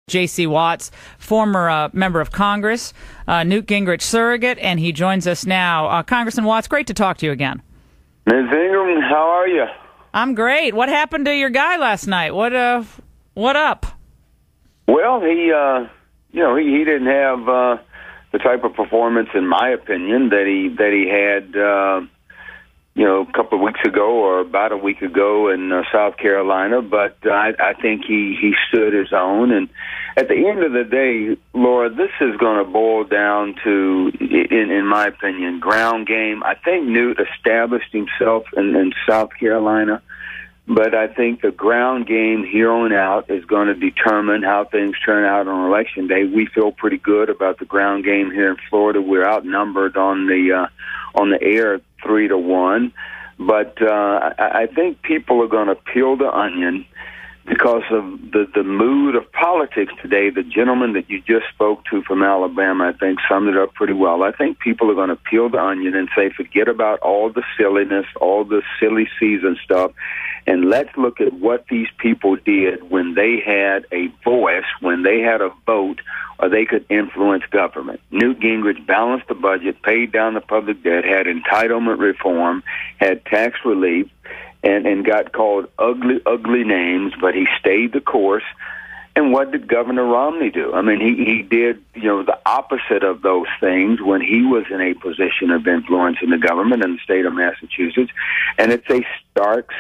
J.C. Watts, former member of Congress, Newt Gingrich surrogate, and he joins us now. Congressman Watts, great to talk to you again. Ms. Ingram, how are you? I'm great. What happened to your guy last night? What up? Well, he didn't have the type of performance, in my opinion, that he had a couple of weeks ago or about a week ago in South Carolina, but I think he stood his own. And at the end of the day, Laura, this is going to boil down to, in my opinion, ground game. I think Newt established himself in South Carolina, but I think the ground game here on out is going to determine how things turn out on Election Day. We feel pretty good about the ground game here in Florida. We're outnumbered on the air 3-1, but I think people are going to peel the onion because of the mood of politics today. The gentleman that you just spoke to from Alabama, I think, summed it up pretty well. I think people are going to peel the onion and say, forget about all the silliness, all the silly season stuff, and let's look at what these people did when they had a voice, when they had a vote, or they could influence government. Newt Gingrich balanced the budget, paid down the public debt, had entitlement reform, had tax relief, and got called ugly names, but he stayed the course. And what did Governor Romney do? I mean, he did, the opposite of those things when he was in a position of influence in the government in the state of Massachusetts. And it's a stark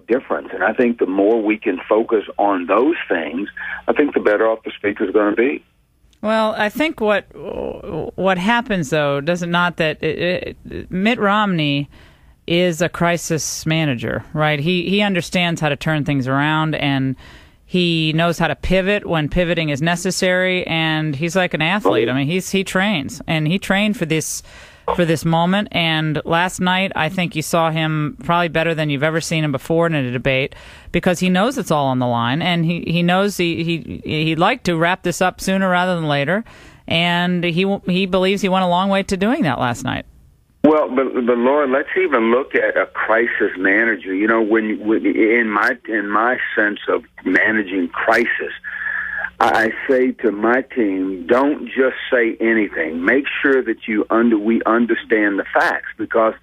difference. And I think the more we can focus on those things, I think the better off the speaker's going to be. Well, I think what happens, though, does it not that Mitt Romney is a crisis manager, right? He understands how to turn things around, and he knows how to pivot when pivoting is necessary, and he's like an athlete. I mean, he trains, and he trained for this moment. And last night, I think you saw him probably better than you've ever seen him before in a debate, because he knows it's all on the line, and he knows he'd like to wrap this up sooner rather than later, and he believes he went a long way to doing that last night. Well, but Laura, let's even look at a crisis manager. When in my sense of managing crisis, I say to my team, don't just say anything. Make sure that we understand the facts, because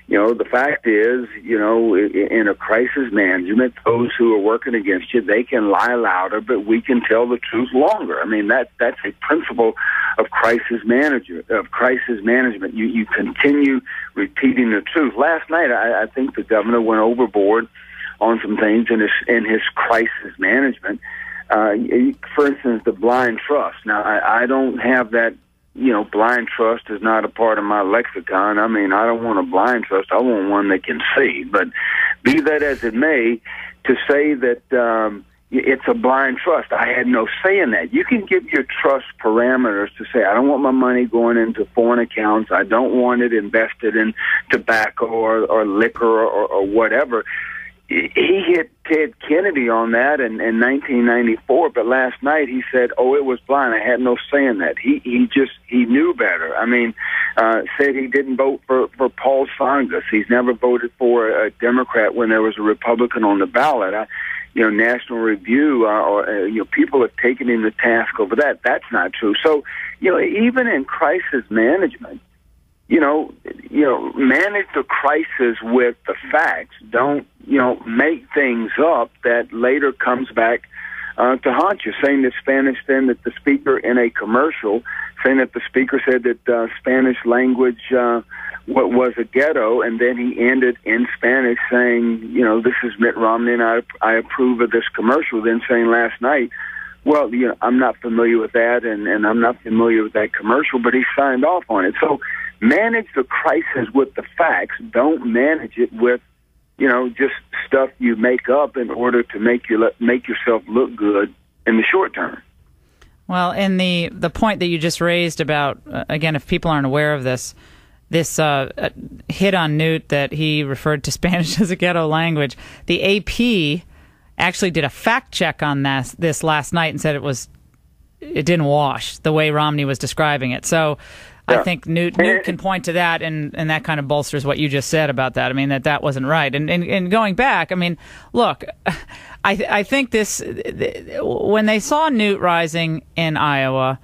the fact is, in a crisis management, those who are working against you, they can lie louder, but we can tell the truth longer. I mean, that's a principle of crisis management. You continue repeating the truth. Last night, I think the governor went overboard on some things in his crisis management. For instance, the blind trust. Now, I don't have that. Blind trust is not a part of my lexicon. I mean, I don't want a blind trust. I want one that can see. But be that as it may, to say that it's a blind trust, I had no say in that. You can give your trust parameters to say, I don't want my money going into foreign accounts. I don't want it invested in tobacco or liquor or whatever. He hit Ted Kennedy on that in 1994, but last night he said, it was blind. I had no say in that. He knew better. I mean, said he didn't vote for Paul Tsongas. He's never voted for a Democrat when there was a Republican on the ballot. National Review, people have taken him to task over that. That's not true. So, even in crisis management, manage the crisis with the facts. Don't, make things up that later comes back to haunt you. Saying that Spanish then, that the speaker in a commercial, saying that the speaker said that Spanish language what was a ghetto, and then he ended in Spanish saying, this is Mitt Romney and I approve of this commercial, then saying last night, well, I'm not familiar with that and I'm not familiar with that commercial, but he signed off on it. So manage the crisis with the facts. Don't manage it with, just stuff you make up in order to make yourself look good in the short term. Well, and the point that you just raised about, again, if people aren't aware of this hit on Newt that he referred to Spanish as a ghetto language, the AP actually did a fact check on this last night and said it didn't wash the way Romney was describing it. So I think Newt can point to that, and that kind of bolsters what you just said about that. I mean, that wasn't right. And going back, I mean, look, I think when they saw Newt rising in Iowa,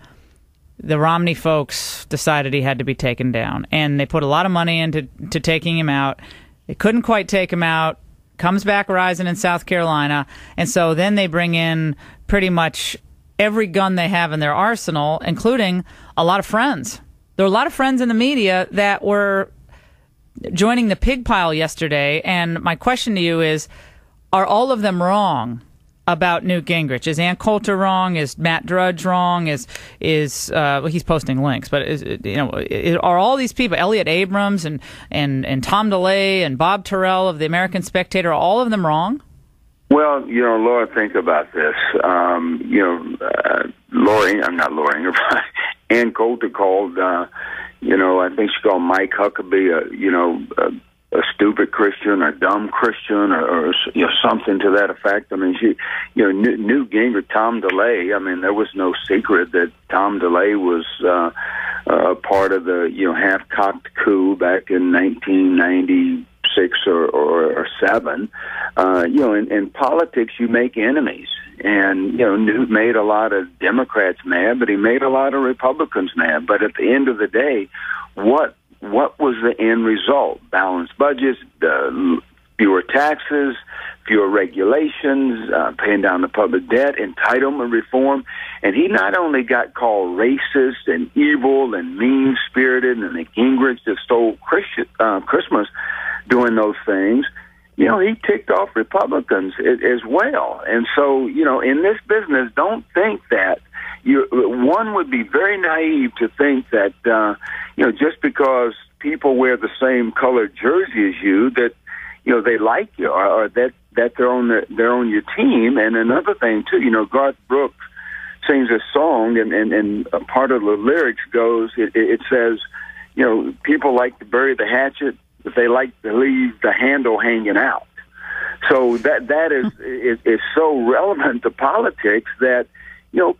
the Romney folks decided he had to be taken down, and they put a lot of money into taking him out. They couldn't quite take him out. Comes back rising in South Carolina, and so then they bring in pretty much every gun they have in their arsenal, including a lot of friends. There were a lot of friends in the media that were joining the pig pile yesterday, and my question to you is, are all of them wrong about Newt Gingrich? Is Ann Coulter wrong? Is Matt Drudge wrong? Well, he's posting links, but are all these people, Elliot Abrams and Tom DeLay and Bob Tyrrell of the American Spectator, are all of them wrong? Well, Laura, think about this. Laura Ingraham, Ann Coulter called, I think she called Mike Huckabee, a stupid Christian, or dumb Christian, or something to that effect. I mean, Newt Gingrich, Tom DeLay. I mean, there was no secret that Tom DeLay was part of the half-cocked coup back in 1996 or 7. In politics, you make enemies. And, Newt made a lot of Democrats mad, but he made a lot of Republicans mad. But at the end of the day, what was the end result? Balanced budgets, fewer taxes, fewer regulations, paying down the public debt, entitlement reform. And he not only got called racist and evil and mean-spirited, and the Gingrich that stole Christmas doing those things, he ticked off Republicans as well. And so, in this business, don't think that one would be very naive to think that, just because people wear the same colored jersey as you, that, they like you or that they're on your team. And another thing too, Garth Brooks sings a song, and a part of the lyrics goes, it says, people like to bury the hatchet, but they like to leave the handle hanging out. So that is so relevant to politics that,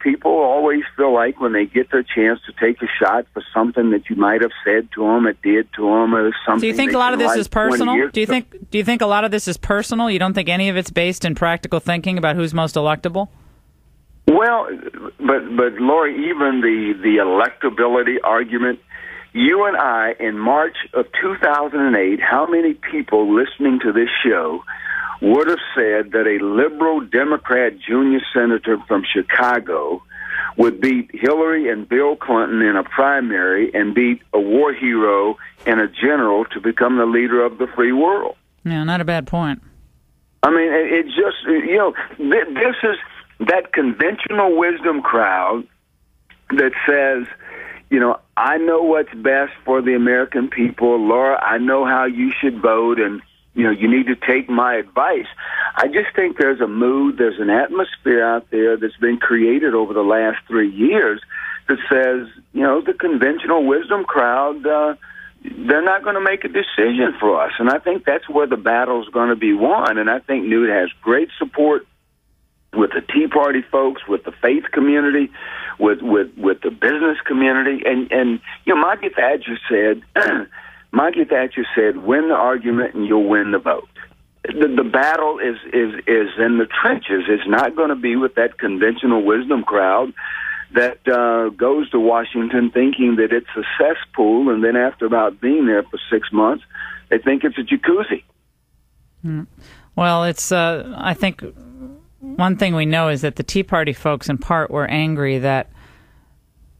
people always feel like when they get their chance to take a shot for something that you might have said to them, or did to them, or something. Do you think a lot of this is personal? Do you think a lot of this is personal? You don't think any of it's based in practical thinking about who's most electable? Well, but Laura, even the electability argument, you and I, in March of 2008, how many people listening to this show would have said that a liberal Democrat junior senator from Chicago would beat Hillary and Bill Clinton in a primary and beat a war hero and a general to become the leader of the free world? Yeah, not a bad point. I mean, it just, this is that conventional wisdom crowd that says, I know what's best for the American people. Laura, I know how you should vote, and, you need to take my advice. I just think there's a mood, there's an atmosphere out there that's been created over the last 3 years that says, the conventional wisdom crowd, they're not going to make a decision for us. And I think that's where the battle's going to be won. And I think Newt has great support with the Tea Party folks, with the faith community, with the business community. And Margaret Thatcher said, win the argument and you'll win the vote. The battle is in the trenches. It's not going to be with that conventional wisdom crowd that goes to Washington thinking that it's a cesspool, and then after about being there for 6 months, they think it's a jacuzzi. Well, it's I think one thing we know is that the Tea Party folks in part were angry that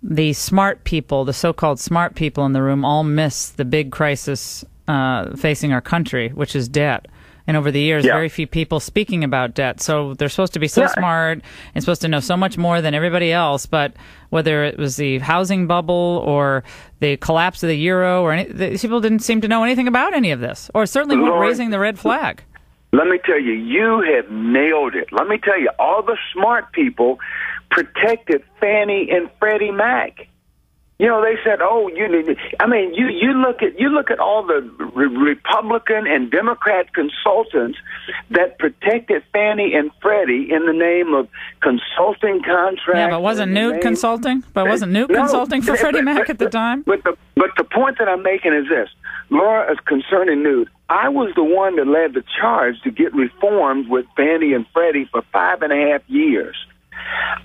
the smart people, the so-called smart people in the room, all miss the big crisis facing our country, which is debt. And over the years, very few people speaking about debt. So they're supposed to be so smart and supposed to know so much more than everybody else. But whether it was the housing bubble or the collapse of the euro, or these people didn't seem to know anything about any of this, or certainly weren't raising the red flag. Let me tell you, you have nailed it. Let me tell you, all the smart people protected Fannie and Freddie Mac. You know, they said, "Oh, you look at all the Republican and Democrat consultants that protected Fannie and Freddie in the name of consulting contracts." Yeah, but wasn't Newt consulting? Consulting for Freddie Mac at the time? But the point that I'm making is this, Laura, is concerning Newt. I was the one that led the charge to get reformed with Fannie and Freddie for 5.5 years.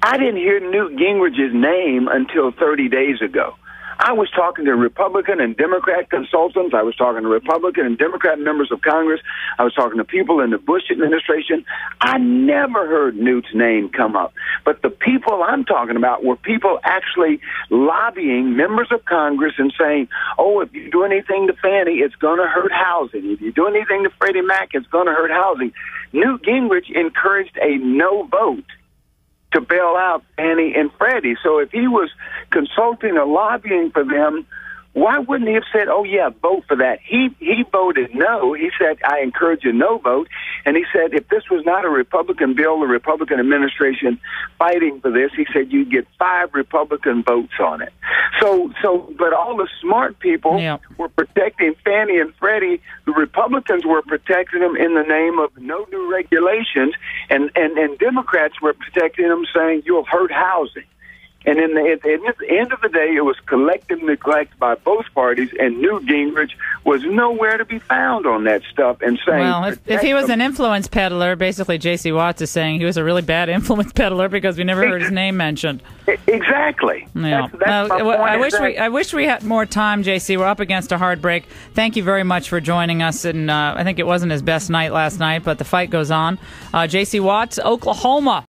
I didn't hear Newt Gingrich's name until 30 days ago. I was talking to Republican and Democrat consultants. I was talking to Republican and Democrat members of Congress. I was talking to people in the Bush administration. I never heard Newt's name come up. But the people I'm talking about were people actually lobbying members of Congress and saying, oh, if you do anything to Fannie, it's going to hurt housing. If you do anything to Freddie Mac, it's going to hurt housing. Newt Gingrich encouraged a no vote to bail out Fannie and Freddie. So if he was consulting or lobbying for them, why wouldn't he have said, oh, yeah, vote for that? He voted no. He said, I encourage a no vote. And he said, if this was not a Republican bill, the Republican administration fighting for this, he said you'd get 5 Republican votes on it. But all the smart people were protecting Fannie and Freddie. The Republicans were protecting them in the name of no new regulations, and Democrats were protecting them, saying you'll hurt housing. And at the end of the day, it was collective neglect by both parties, and Newt Gingrich was nowhere to be found on that stuff. And saying, well, if he was an influence peddler, basically J.C. Watts is saying he was a really bad influence peddler because we never heard his name mentioned. Exactly. Yeah. That's my point. I wish we had more time, J.C. We're up against a hard break. Thank you very much for joining us. And I think it wasn't his best night last night, but the fight goes on. J.C. Watts, Oklahoma.